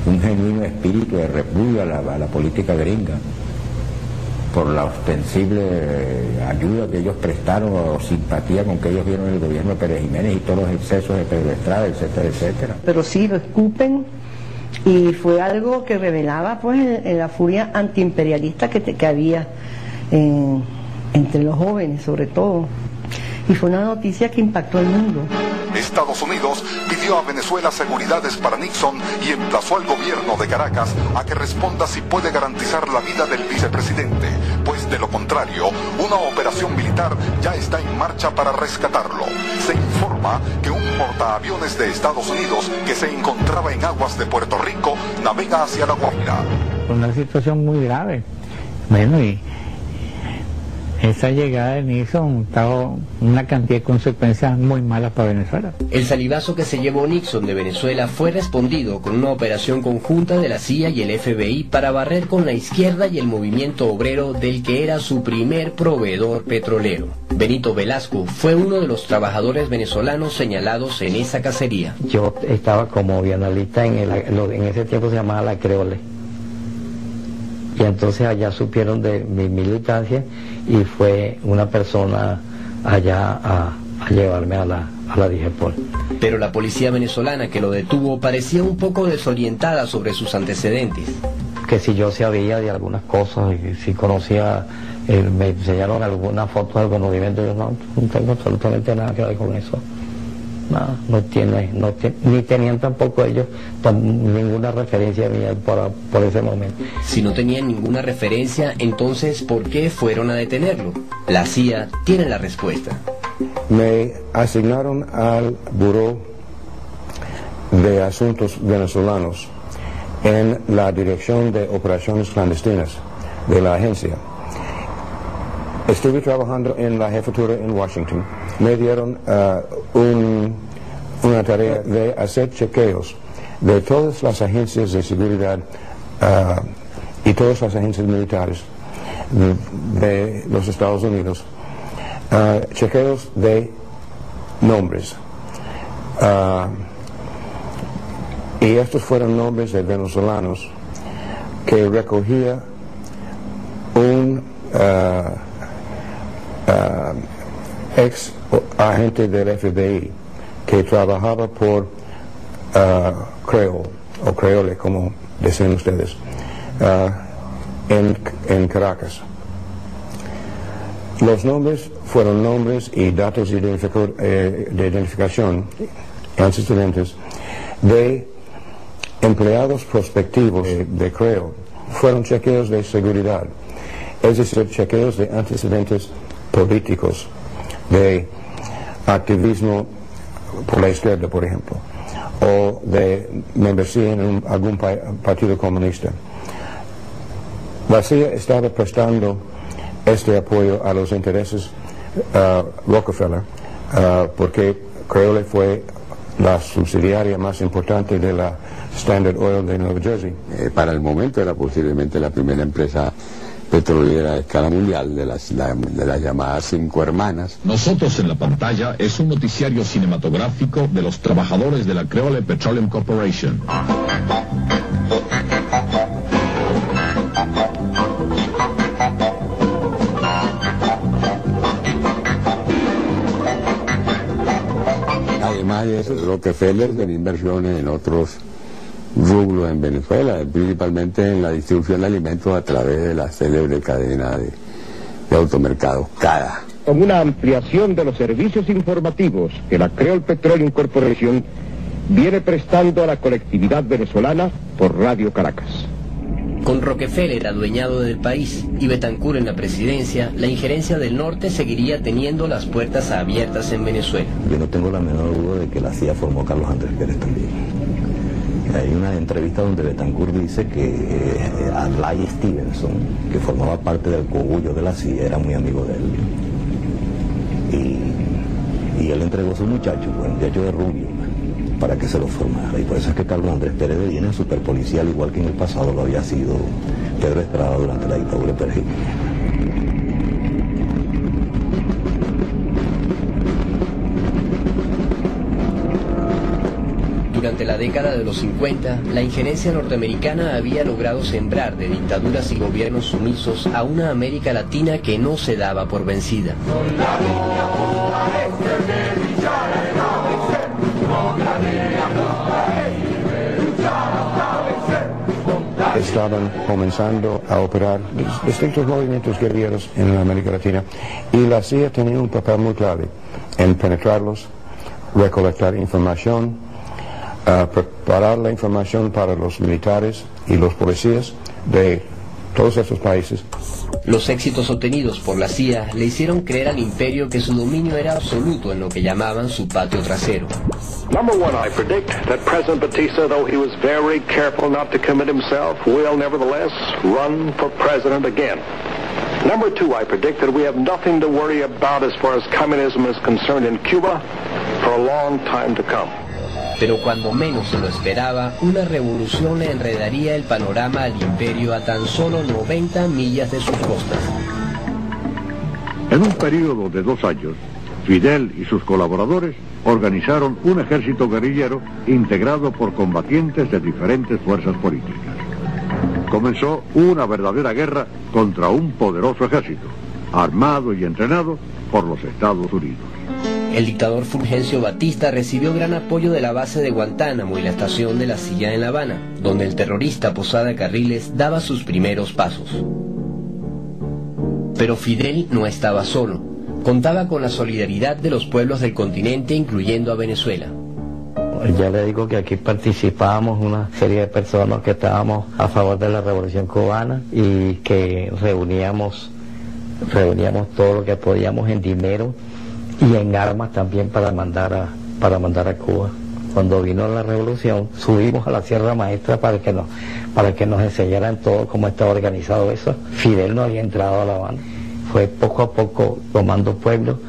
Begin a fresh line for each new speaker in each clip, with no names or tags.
un genuino espíritu de repudio a la política gringa, por la ostensible ayuda que ellos prestaron o simpatía con que ellos vieron en el gobierno de Pérez Jiménez y todos los excesos de Pedro Estrada, etcétera, etcétera.
Pero sí, lo escupen, y fue algo que revelaba pues la furia antiimperialista que había entre los jóvenes sobre todo, y fue una noticia que impactó al mundo.
Estados Unidos pidió a Venezuela seguridades para Nixon y emplazó al gobierno de Caracas a que responda si puede garantizar la vida del vicepresidente, pues de lo contrario, una operación militar ya está en marcha para rescatarlo. Se informa que un portaaviones de Estados Unidos que se encontraba en aguas de Puerto Rico navega hacia La Guaira.
Una situación muy grave. Bueno, y esa llegada de Nixon trajo una cantidad de consecuencias muy malas para Venezuela.
El salivazo que se llevó Nixon de Venezuela fue respondido con una operación conjunta de la CIA y el FBI para barrer con la izquierda y el movimiento obrero del que era su primer proveedor petrolero. Benito Velasco fue uno de los trabajadores venezolanos señalados en esa cacería.
Yo estaba como bienalista en ese tiempo se llamaba La Creole. Y entonces allá supieron de mi militancia y fue una persona allá a llevarme a la DIGEPOL.
Pero la policía venezolana que lo detuvo parecía un poco desorientada sobre sus antecedentes.
Que si yo sabía de algunas cosas, y si conocía, me enseñaron algunas fotos del movimiento, yo no tengo absolutamente nada que ver con eso. Nada, ni tenían tampoco ellos ninguna referencia mía por ese momento.
Si no tenían ninguna referencia, entonces ¿por qué fueron a detenerlo? La CIA tiene la respuesta.
Me asignaron al Buró de Asuntos Venezolanos en la Dirección de Operaciones Clandestinas de la agencia. Estuve trabajando en la jefatura en Washington. Me dieron una tarea de hacer chequeos de todas las agencias de seguridad y todas las agencias militares de los Estados Unidos. Chequeos de nombres. Y estos fueron nombres de venezolanos que recogía un ex agente del FBI que trabajaba por Creole, o Creole como decían ustedes, en Caracas. Los nombres fueron nombres y datos de identificación, antecedentes, de empleados prospectivos de Creole. Fueron chequeos de seguridad, es decir, chequeos de antecedentes políticos, de activismo por la izquierda, por ejemplo, o de membresía en algún partido comunista. La CIA estaba prestando este apoyo a los intereses Rockefeller, porque Creole fue la subsidiaria más importante de la Standard Oil de Nueva Jersey.
Para el momento era posiblemente la primera empresa petrolera a escala mundial de las llamadas 5 hermanas.
Nosotros en la pantalla es un noticiario cinematográfico de los trabajadores de la Creole Petroleum Corporation.
Además de eso, Rockefeller tenía inversiones en otros rubros en Venezuela, principalmente en la distribución de alimentos a través de la célebre cadena de automercados CADA.
Con una ampliación de los servicios informativos que la Creole Petroleum Corporation viene prestando a la colectividad venezolana por Radio Caracas.
Con Rockefeller adueñado del país y Betancur en la presidencia, la injerencia del norte seguiría teniendo las puertas abiertas en Venezuela.
Yo no tengo la menor duda de que la CIA formó a Carlos Andrés Pérez también. Hay una entrevista donde Betancur dice que Adlai Stevenson, que formaba parte del cogullo de la CIA, era muy amigo de él. Y él entregó a su muchacho, el muchacho de Rubio, para que se lo formara. Y por eso es que Carlos Andrés Pérez viene superpolicial, igual que en el pasado lo había sido Pedro Estrada durante la dictadura de Pérez Jiménez.
durante la década de los 50, la injerencia norteamericana había logrado sembrar de dictaduras y gobiernos sumisos a una América Latina que no se daba por vencida.
Estaban comenzando a operar distintos movimientos guerrilleros en América Latina y la CIA tenía un papel muy clave en penetrarlos, recolectar información, preparar la información para los militares y los policías de todos estos países.
Los éxitos obtenidos por la CIA le hicieron creer al imperio que su dominio era absoluto en lo que llamaban su patio trasero.
Number one, I predict that President Batista, though he was very careful not to commit himself, will nevertheless run for president again. Number two, I predict that we have nothing to worry about as far as communism is concerned in Cuba for a long time to come.
Pero cuando menos se lo esperaba, una revolución le enredaría el panorama al imperio a tan solo 90 millas de sus costas.
En un periodo de 2 años, Fidel y sus colaboradores organizaron un ejército guerrillero integrado por combatientes de diferentes fuerzas políticas. Comenzó una verdadera guerra contra un poderoso ejército, armado y entrenado por los Estados Unidos.
El dictador Fulgencio Batista recibió gran apoyo de la base de Guantánamo y la estación de La Silla en La Habana, donde el terrorista Posada Carriles daba sus primeros pasos. Pero Fidel no estaba solo. Contaba con la solidaridad de los pueblos del continente, incluyendo a Venezuela.
Ya le digo que aquí participábamos una serie de personas que estábamos a favor de la Revolución Cubana y que reuníamos todo lo que podíamos en dinero y en armas también para mandar a Cuba. Cuando vino la revolución, subimos a la Sierra Maestra para que nos enseñaran todo cómo estaba organizado eso. Fidel no había entrado a La Habana. Fue poco a poco tomando pueblo,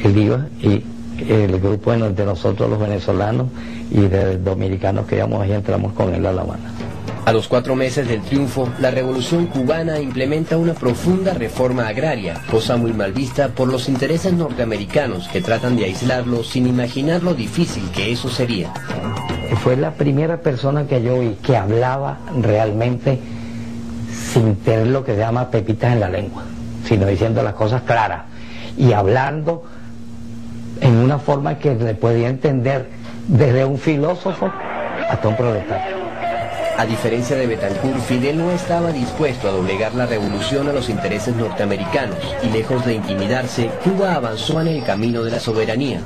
él iba y el grupo de nosotros los venezolanos y de dominicanos que íbamos ahí entramos con él a La Habana.
A los 4 meses del triunfo, la Revolución Cubana implementa una profunda reforma agraria, cosa muy mal vista por los intereses norteamericanos que tratan de aislarlo sin imaginar lo difícil que eso sería.
Fue la primera persona que yo vi que hablaba realmente sin tener lo que se llama pepitas en la lengua, sino diciendo las cosas claras y hablando en una forma que le podía entender desde un filósofo hasta un proletario.
A diferencia de Betancourt, Fidel no estaba dispuesto a doblegar la revolución a los intereses norteamericanos y lejos de intimidarse, Cuba avanzó en el camino de la soberanía.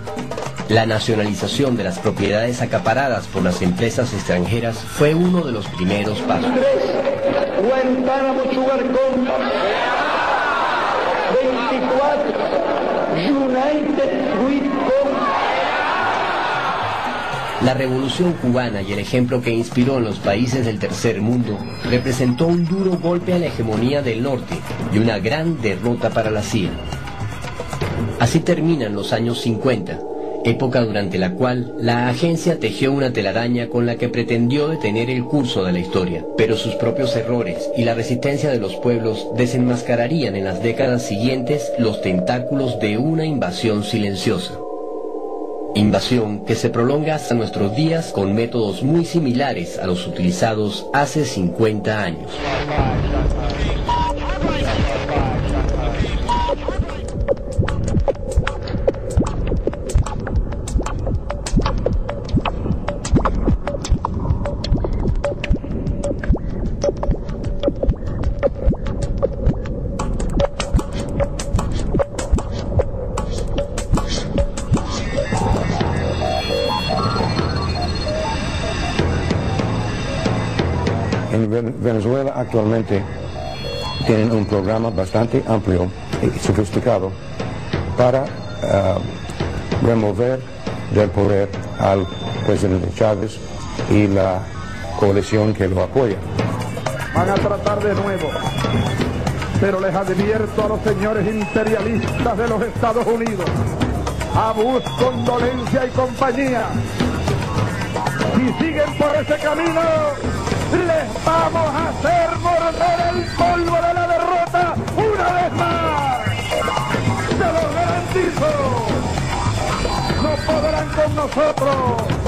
La nacionalización de las propiedades acaparadas por las empresas extranjeras fue uno de los primeros pasos.
Guantánamo Sugar Company, 24, United Fruit Company.
La revolución cubana y el ejemplo que inspiró en los países del tercer mundo representó un duro golpe a la hegemonía del norte y una gran derrota para la CIA. Así terminan los años 50, época durante la cual la agencia tejió una telaraña con la que pretendió detener el curso de la historia, pero sus propios errores y la resistencia de los pueblos desenmascararían en las décadas siguientes los tentáculos de una invasión silenciosa. Invasión que se prolonga hasta nuestros días con métodos muy similares a los utilizados hace 50 años.
Venezuela actualmente tienen un programa bastante amplio y sofisticado para remover del poder al presidente Chávez y la coalición que lo apoya.
Van a tratar de nuevo, pero les advierto a los señores imperialistas de los Estados Unidos, a Bush, Condolencia y compañía, si siguen por ese camino, les vamos a hacer morder el polvo de la derrota una vez más. ¡Se los garantizo! ¡No podrán con nosotros!